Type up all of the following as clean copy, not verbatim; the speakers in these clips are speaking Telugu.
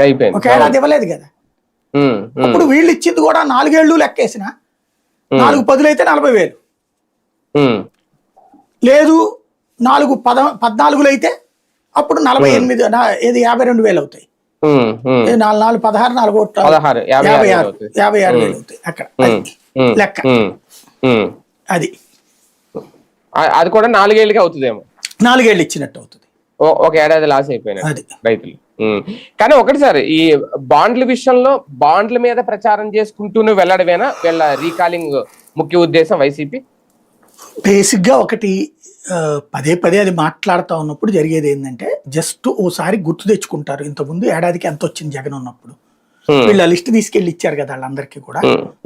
అయిపోయింది. ఒక ఏడాది ఇవ్వలేదు కదా. అప్పుడు వీళ్ళు ఇచ్చింది కూడా 4 ఏళ్ళు లెక్కేసిన 4 10 అయితే 40,000 లేదు, 4 14 అయితే అప్పుడు 48 ఏది 52,000 అవుతాయి. 4 16 4 56,000 అవుతాయి అక్కడ లెక్క. అది అది కూడా 4 ఏళ్ళకి అవుతుందేమో. 4 ఏళ్ళు ఇచ్చినట్టు అవుతుంది. ఒక ఏడాది లాస్ అయిపోయినట్టు రైతులు. కానీ ఒకటి సార్, ఈ బాండ్ల విషయంలో బాండ్ల మీద ప్రచారం చేసుకుంటూనే వెళ్ళడమేనా వీళ్ళ రీకాలింగ్ ముఖ్య ఉద్దేశం వైసీపీ? బేసిక్ గా ఒకటి పదే పదే అది మాట్లాడుతూ ఉన్నప్పుడు జరిగేది ఏంటంటే జస్ట్ ఓసారి గుర్తు తెచ్చుకుంటారు. ఇంతకుముందు ఏడాదికి ఎంత వచ్చింది జగన్ ఉన్నప్పుడు, వీళ్ళ లిస్ట్ తీసుకెళ్లి ఇచ్చారు కదా వాళ్ళందరికీ కూడా.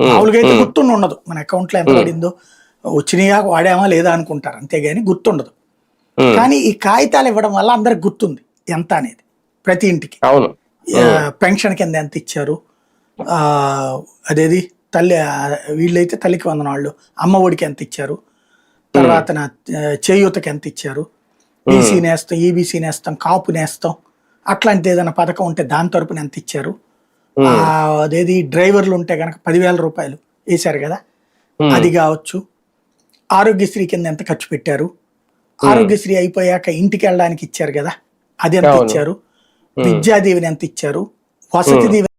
మామూలుగా అయితే గుర్తుండి ఉండదు మన అకౌంట్ లో ఎంత పడిందో, వచ్చినాయా వాడామా లేదా అనుకుంటారు, అంతేగాని గుర్తుండదు. కానీ ఈ కాగితాలు ఇవ్వడం వల్ల అందరికి గుర్తుంది ఎంత అనేది. ప్రతి ఇంటికి పెన్షన్ కింద ఎంత ఇచ్చారు, అదేది తల్లి వీళ్ళైతే తల్లికి వందనాళ్ళు, అమ్మ ఒడికి ఎంత ఇచ్చారు, తర్వాత చేయూతకి ఎంత ఇచ్చారు, బీసీ నేస్తాం, ఈబీసీ నేస్తాం, కాపు నేస్తాం, అట్లాంటిది ఏదైనా పథకం ఉంటే దాని తరపున ఎంత ఇచ్చారు, అదేది డ్రైవర్లు ఉంటే కనుక 10,000 రూపాయలు వేశారు కదా అది కావచ్చు, ఆరోగ్యశ్రీ కింద ఎంత ఖర్చు పెట్టారు, ఆరోగ్యశ్రీ అయిపోయాక ఇంటికి వెళ్ళడానికి ఇచ్చారు కదా అది ఎంత ఇచ్చారు, విద్యాదీవెని ఎంత ఇచ్చారు, వసతి దీవెన